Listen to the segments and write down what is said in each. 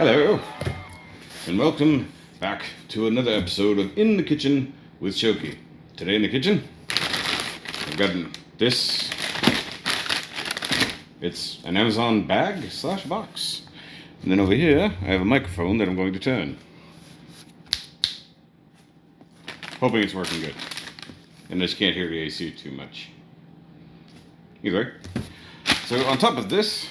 Hello, and welcome back to another episode of In the Kitchen with Shoky. Today in the kitchen, I've got this. It's an Amazon bag / box. And then over here, I have a microphone that I'm going to turn. Hoping it's working good. And I just can't hear the AC too much. Either way. So on top of this,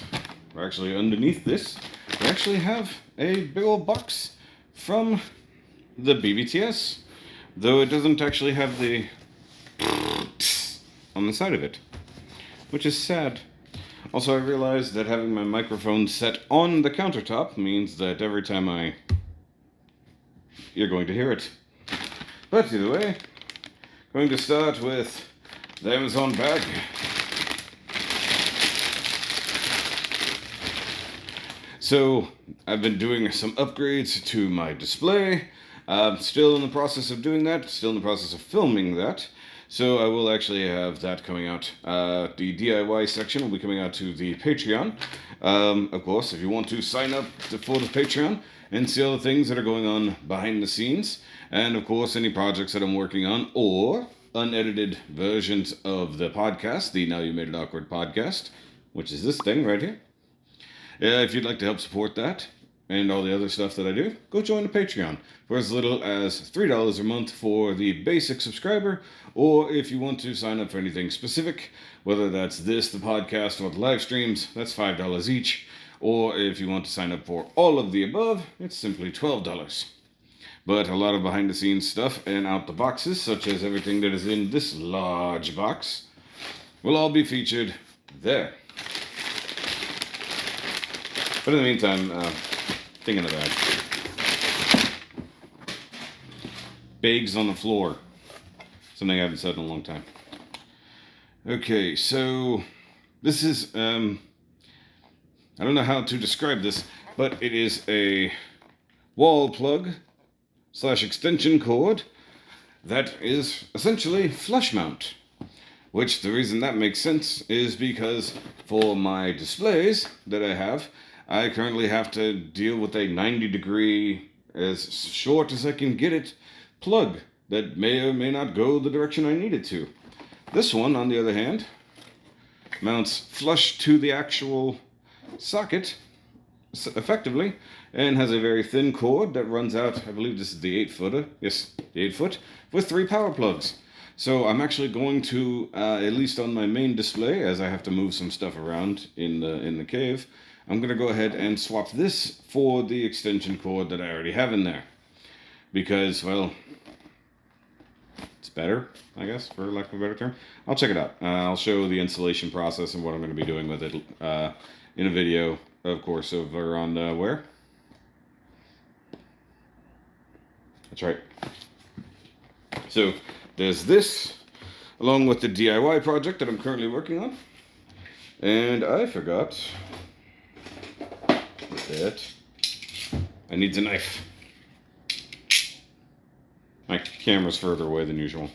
or actually underneath this, we actually have a big old box from the BBTS, though it doesn't actually have the on the side of it, which is sad. Also, I realized that having my microphone set on the countertop means that every time you're going to hear it. But either way, going to start with the Amazon bag. So, I've been doing some upgrades to my display. Still in the process of doing that, still in the process of filming that. So I will actually have that coming out. The DIY section will be coming out to the Patreon. Of course, if you want to sign up for the Patreon and see all the things that are going on behind the scenes. And of course, any projects that I'm working on or unedited versions of the podcast, the Now You Made It Awkward podcast, which is this thing right here. If you'd like to help support that and all the other stuff that I do, go join the Patreon for as little as $3 a month for the basic subscriber, or if you want to sign up for anything specific, whether that's this, the podcast, or the live streams, that's $5 each, or if you want to sign up for all of the above, it's simply $12. But a lot of behind-the-scenes stuff and out the boxes, such as everything that is in this large box, will all be featured there. But in the meantime, thing in the bag. Bags on the floor. Something I haven't said in a long time. Okay, so this is, I don't know how to describe this, but it is a wall plug / extension cord that is essentially flush mount. Which the reason that makes sense is because for my displays that I have, I currently have to deal with a 90-degree, as short as I can get it, plug that may or may not go the direction I need it to. This one, on the other hand, mounts flush to the actual socket, effectively, and has a very thin cord that runs out, I believe this is the 8-footer, yes, the 8-foot, with 3 power plugs. So I'm actually going to, at least on my main display, as I have to move some stuff around in the cave, I'm going to go ahead and swap this for the extension cord that I already have in there. Because, well, it's better, I guess, for lack of a better term. I'll check it out. I'll show the installation process and what I'm going to be doing with it in a video, of course, over on where? That's right. So, there's this, along with the DIY project that I'm currently working on. And I forgot that I need a knife. My camera's further away than usual,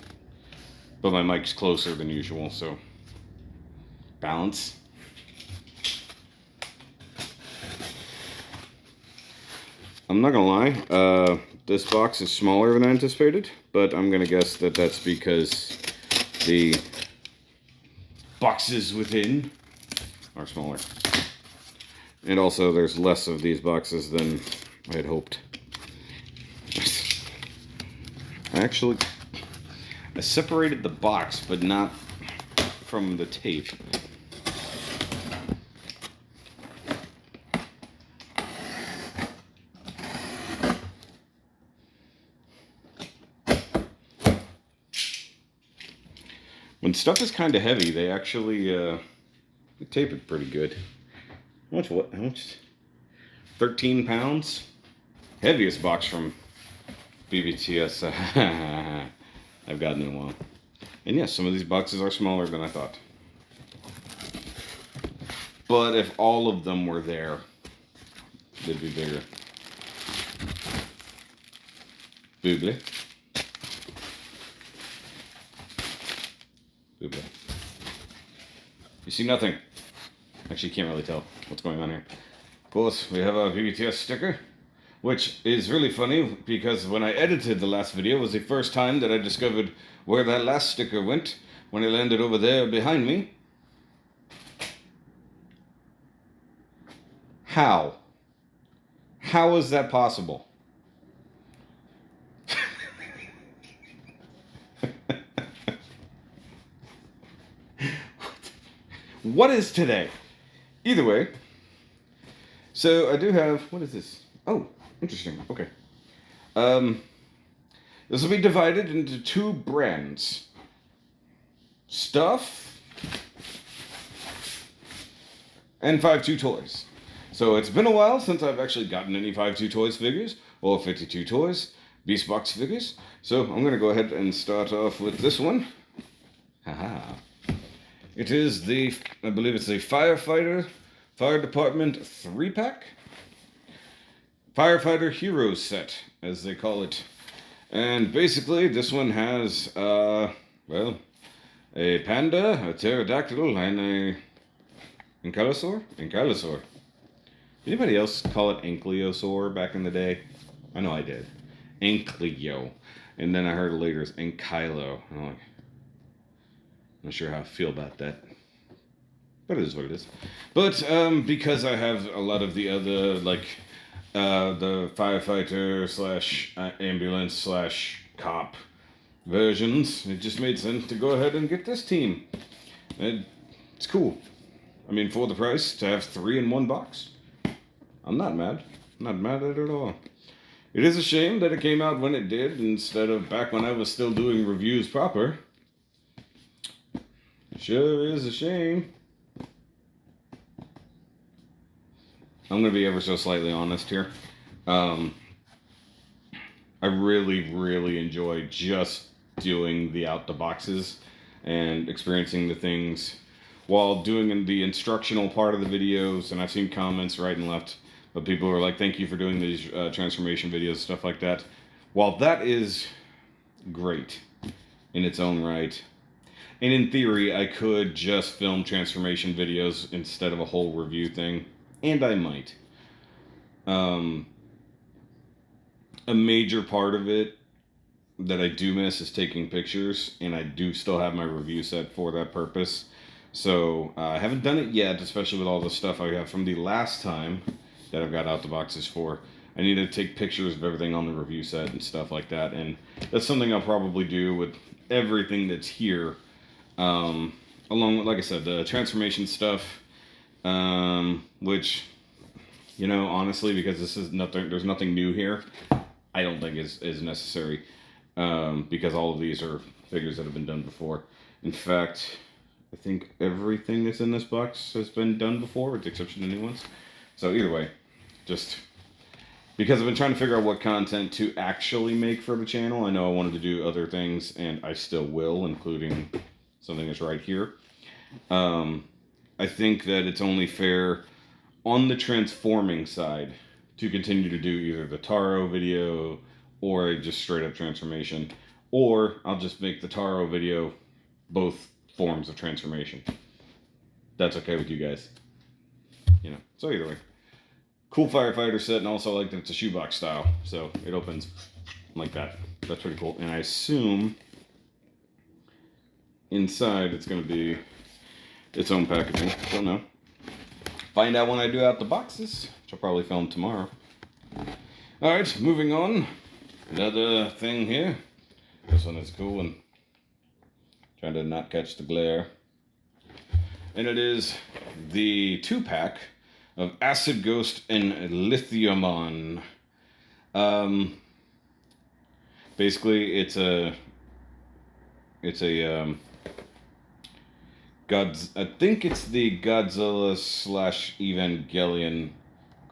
but my mic's closer than usual, so balance. I'm not gonna lie, this box is smaller than I anticipated, but I'm gonna guess that that's because the boxes within are smaller. And also, there's less of these boxes than I had hoped. I separated the box, but not from the tape. When stuff is kind of heavy, they actually they tape it pretty good. How much? 13 pounds? Heaviest box from BBTS I've gotten in a while. And yes, some of these boxes are smaller than I thought. But if all of them were there, they'd be bigger. Boobly. Boobly. You see nothing. Actually, you can't really tell what's going on here. course, we have our VBTS sticker, which is really funny because when I edited the last video, it was the first time that I discovered where that last sticker went when it landed over there behind me. How? How is that possible? What is today? Either way, so I do have, what is this? Oh, interesting. Okay. This will be divided into two brands. Stuff and 5.2 toys. So it's been a while since I've actually gotten any 5.2 toys figures or 52 toys Beast Box figures. So I'm going to go ahead and start off with this one. Haha. It is the, I believe it's the Firefighter Fire Department 3-pack. Firefighter Heroes set, as they call it. And basically, this one has, well, a panda, a pterodactyl, and a ankylosaur? Ankylosaur. Anybody else call it ankylosaur back in the day? I know I did. Ankylo. And then I heard it later as ankylo. I'm like, not sure how I feel about that. But it is what it is. But because I have a lot of the other, like, the firefighter slash ambulance slash cop versions, it just made sense to go ahead and get this team. It's cool. I mean, for the price, to have 3 in one box, I'm not mad. I'm not mad at it at all. It is a shame that it came out when it did, instead of back when I was still doing reviews proper. Sure is a shame. I'm going to be ever so slightly honest here. I really, really enjoy just doing the out the boxes and experiencing the things while doing the instructional part of the videos. And I've seen comments right and left of people who are like, thank you for doing these transformation videos, stuff like that. While that is great in its own right, and in theory, I could just film transformation videos instead of a whole review thing. And I might. A major part of it that I do miss is taking pictures. And I do still have my review set for that purpose. So I haven't done it yet, especially with all the stuff I got from the last time that I've got out the boxes for. I need to take pictures of everything on the review set and stuff like that. And that's something I'll probably do with everything that's here. Along with, like I said, the transformation stuff, which, you know, honestly, because this is nothing, there's nothing new here, I don't think is necessary, because all of these are figures that have been done before. In fact, I think everything that's in this box has been done before, with the exception of new ones. So either way, just because I've been trying to figure out what content to actually make for the channel. I know I wanted to do other things, and I still will, including something that's right here. I think that it's only fair on the transforming side to continue to do either the Taro video or just straight up transformation, or I'll just make the Taro video both forms of transformation. That's okay with you guys, you know. So either way, cool firefighter set, and also I like that it's a shoebox style, so it opens like that. That's pretty cool. And I assume inside it's going to be its own packaging. Don't know. Find out when I do out the boxes, which I'll probably film tomorrow. Alright, moving on. Another thing here. This one is cool and trying to not catch the glare. And it is the 2-pack of Acid Ghost and Lithiumon. Basically, it's a I think it's the Godzilla / Evangelion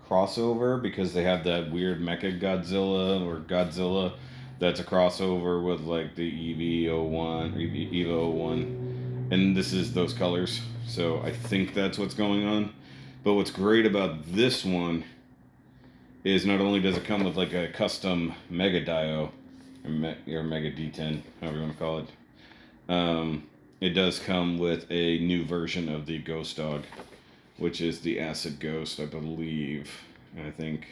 crossover, because they have that weird Mecha Godzilla or Godzilla that's a crossover with like the EVO1 or EVO1, and this is those colors. So I think that's what's going on. But what's great about this one is not only does it come with like a custom Mega Dio or Mega D10, however you want to call it. It does come with a new version of the Ghost Dog. which is the Acid Ghost, I believe. I think.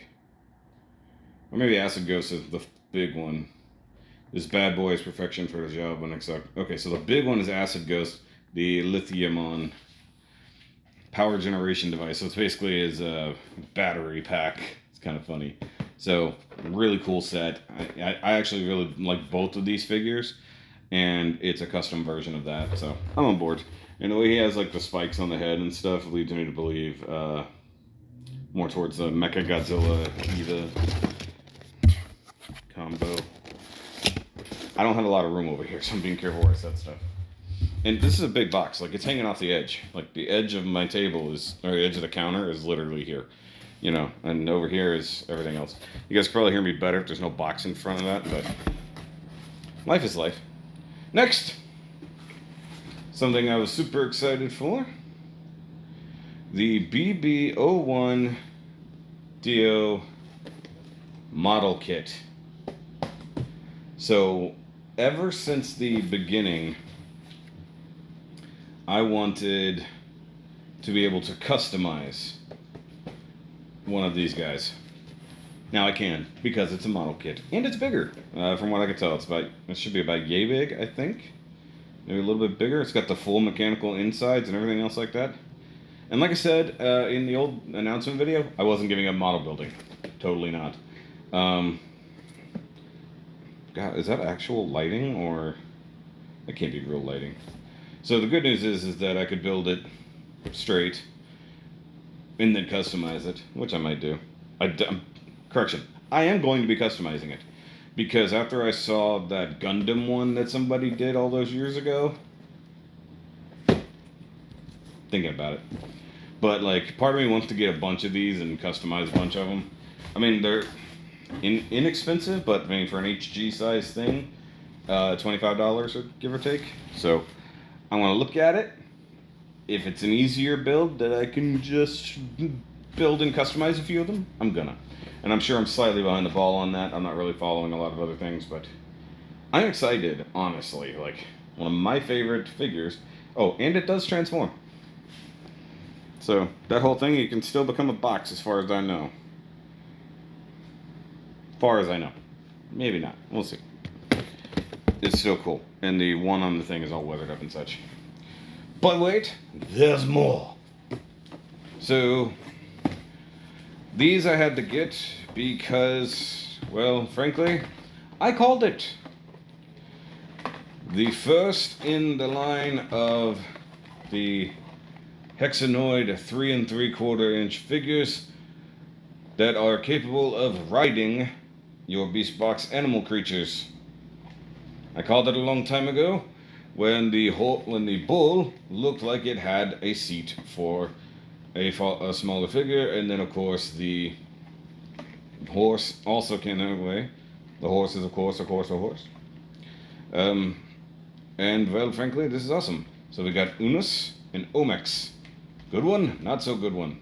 Or maybe Acid Ghost is the big one. This bad boy is perfection for the job when okay, so the big one is Acid Ghost, the lithium-on power generation device. So it's basically his battery pack. It's kind of funny. So really cool set. I actually really like both of these figures, and it's a custom version of that. So I'm on board. And the way he has like the spikes on the head and stuff leads me to believe more towards the Mecha Godzilla Eva combo. I don't have a lot of room over here, so I'm being careful where I set stuff. And this is a big box. Like, it's hanging off the edge. Like, the edge of my table is, or the edge of the counter is literally here. You know, and over here is everything else. You guys can probably hear me better if there's no box in front of that, but life is life. Next! Something I was super excited for. The BB-01 Dio model kit. So, ever since the beginning, I wanted to be able to customize one of these guys. Now I can, because it's a model kit. And it's bigger. From what I can tell, it should be about yay big, I think. Maybe a little bit bigger. It's got the full mechanical insides and everything else like that. And like I said in the old announcement video, I wasn't giving up model building. Totally not. God, is that actual lighting, or that can't be real lighting? So the good news is that I could build it straight and then customize it, which I might do. Correction, I am going to be customizing it, because after I saw that Gundam one that somebody did all those years ago, thinking about it. But like, part of me wants to get a bunch of these and customize a bunch of them. I mean, they're inexpensive, but I mean, for an HG size thing, $25 or give or take. So I want to look at it. If it's an easier build that I can just build and customize a few of them, I'm gonna. And I'm sure I'm slightly behind the ball on that. I'm not really following a lot of other things, but I'm excited, honestly. Like, one of my favorite figures. Oh, and it does transform. So that whole thing, you can still become a box as far as I know. Far as I know. Maybe not. We'll see. It's still cool. And the one on the thing is all weathered up and such. But wait, there's more. So, these I had to get because, well, frankly, I called it. The first in the line of the Hexanoid 3 3/4 inch figures that are capable of riding your Beast Box animal creatures. I called it a long time ago when the bull looked like it had a seat for a smaller figure, and then of course the horse also came that way. The horse is of course a horse. And well, frankly, this is awesome. So we got Unus and Omex. Good one, not so good one.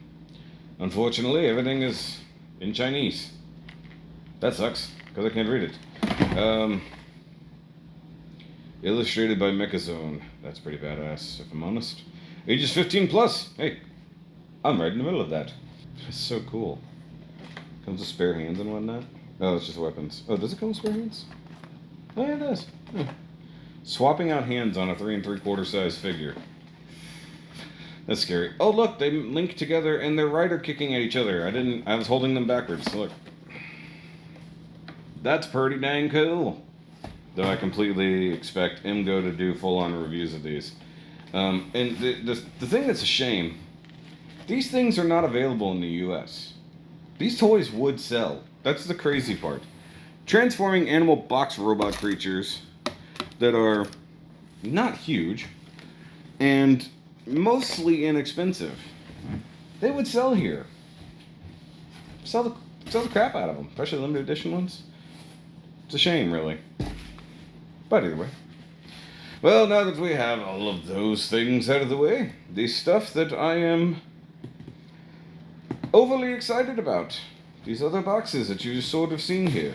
Unfortunately, everything is in Chinese. That sucks, because I can't read it. Illustrated by Mechazone. That's pretty badass, if I'm honest. Ages 15 plus. Hey, I'm right in the middle of that. It's so cool. Comes with spare hands and whatnot. Oh, it's just weapons. Oh, does it come with spare hands? Oh, yeah, it does. Oh. Swapping out hands on a 3 3/4 size figure. That's scary. Oh, look, they link together and they're rider kicking at each other. I was holding them backwards. Look. That's pretty dang cool. Though I completely expect MGO to do full-on reviews of these. And the thing that's a shame, these things are not available in the US. These toys would sell. That's the crazy part. Transforming animal box robot creatures that are not huge and mostly inexpensive. They would sell here. Sell the crap out of them, especially limited edition ones. It's a shame, really. But either way. Well, now that we have all of those things out of the way, the stuff that I am overly excited about. These other boxes that you just sort of seen here.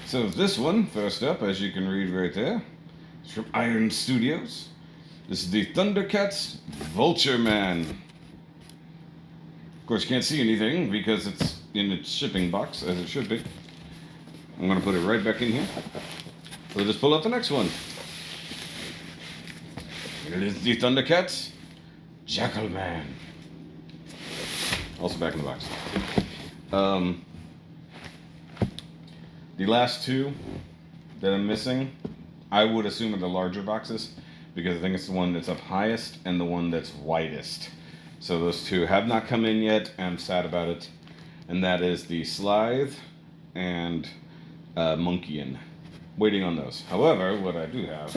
So this one, first up, as you can read right there, It's from Iron Studios. This is the Thundercats Vulture Man. Of course, you can't see anything because it's in its shipping box, as it should be. I'm going to put it right back in here. We'll just pull out the next one. And it is the Thundercats Jackal Man. Also back in the box. The last two that I'm missing, I would assume are the larger boxes, because I think it's the one that's up highest and the one that's widest. So those two have not come in yet. I'm sad about it. And that is the Slithe and Monkeyin. Waiting on those. However, what I do have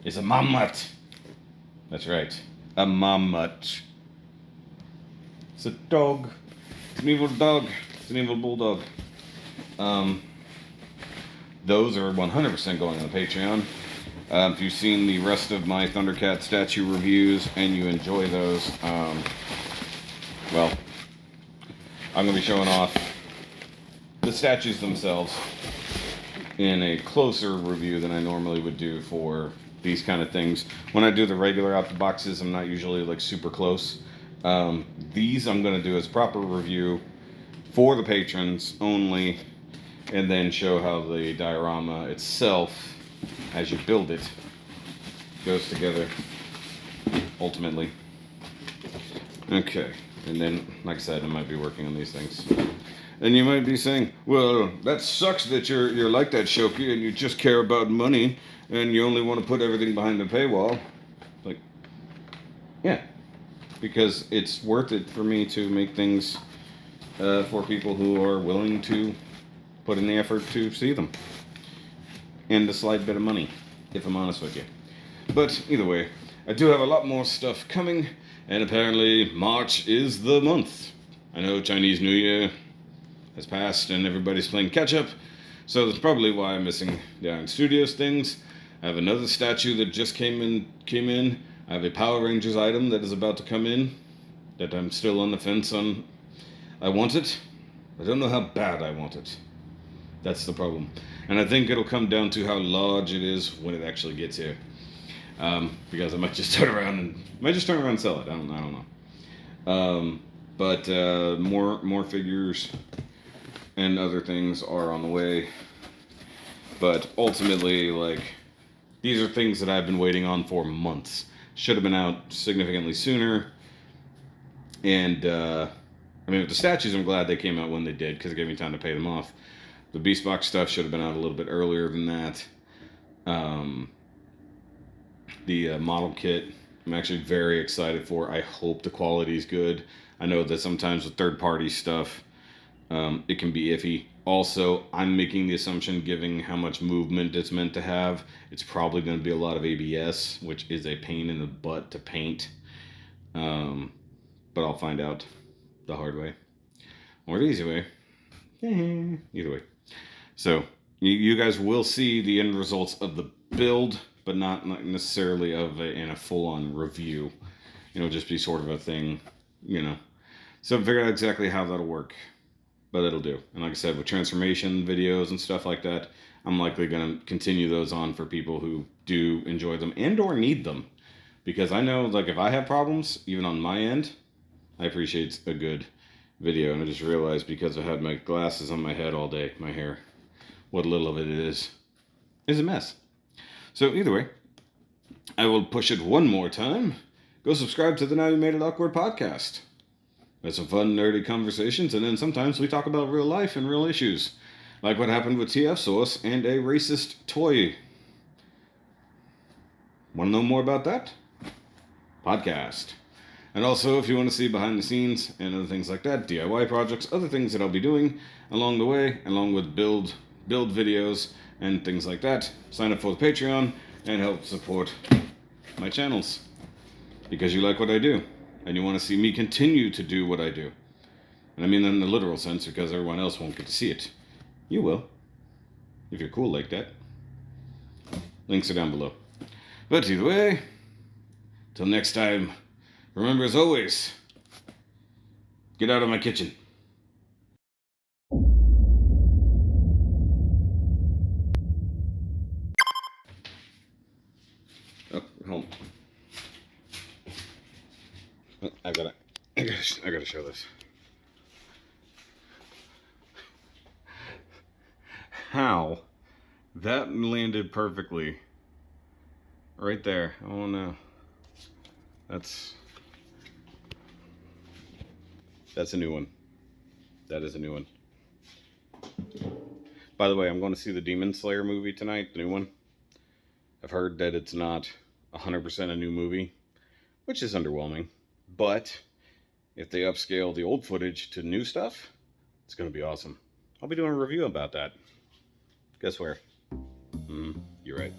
is a Mammut. That's right. A Mammut. It's a dog. It's an evil dog. It's an evil bulldog. Those are 100% going on the Patreon. If you've seen the rest of my Thundercat statue reviews and you enjoy those, well, I'm going to be showing off the statues themselves in a closer review than I normally would do for these kind of things. When I do the regular out the boxes, I'm not usually like super close. These I'm going to do as proper review for the patrons only, and then show how the diorama itself, as you build it, goes together ultimately. Okay, and then, like I said, I might be working on these things. And you might be saying, well, that sucks that you're like that, Shoky, and you just care about money, and you only want to put everything behind the paywall. Like, yeah, because it's worth it for me to make things for people who are willing to put in the effort to see them. And a slight bit of money, if I'm honest with you. But either way, I do have a lot more stuff coming, and apparently March is the month. I know Chinese New Year has passed and everybody's playing catch up, so that's probably why I'm missing the Iron Studios things. I have another statue that just came in. I have a Power Rangers item that is about to come in that I'm still on the fence on. I want it. I don't know how bad I want it. That's the problem. And I think it'll come down to how large it is when it actually gets here. Because I might just turn around and sell it. I don't know. But more figures and other things are on the way. But ultimately, like, these are things that I've been waiting on for months. Should have been out significantly sooner. And I mean, with the statues, I'm glad they came out when they did, because it gave me time to pay them off. The Beast Box stuff should have been out a little bit earlier than that. The model kit, I'm actually very excited for. I hope the quality is good. I know that sometimes with third-party stuff, it can be iffy. Also, I'm making the assumption, given how much movement it's meant to have, it's probably going to be a lot of ABS, which is a pain in the butt to paint. But I'll find out the hard way. Or the easy way. Either way. So, you guys will see the end results of the build, but not necessarily in a full-on review. It'll just be sort of a thing, So figure out exactly how that'll work. But it'll do. And like I said, with transformation videos and stuff like that, I'm likely going to continue those on for people who do enjoy them and or need them. Because I know, like, if I have problems, even on my end, I appreciate a good video. And I just realized, because I had my glasses on my head all day, my hair, what little of it is a mess. So either way, I will push it one more time. Go subscribe to the Now You Made It Awkward podcast. There's some fun, nerdy conversations, and then sometimes we talk about real life and real issues, like what happened with TF Sauce and a racist toy. Want to know more about that? Podcast. And also, if you want to see behind the scenes and other things like that, DIY projects, other things that I'll be doing along the way, along with build videos and things like that, sign up for the Patreon and help support my channels. Because you like what I do, and you want to see me continue to do what I do. And I mean that in the literal sense, because everyone else won't get to see it. You will, if you're cool like that. Links are down below. But either way, till next time, remember, as always, get out of my kitchen. Oh, hold on. I gotta show this. How that landed perfectly right there. Oh no, that's a new one. That is a new one. By the way, I'm going to see the Demon Slayer movie tonight, the new one. I've heard that it's not 100% a new movie, which is underwhelming. But if they upscale the old footage to new stuff, it's going to be awesome. I'll be doing a review about that. Guess where? You're right.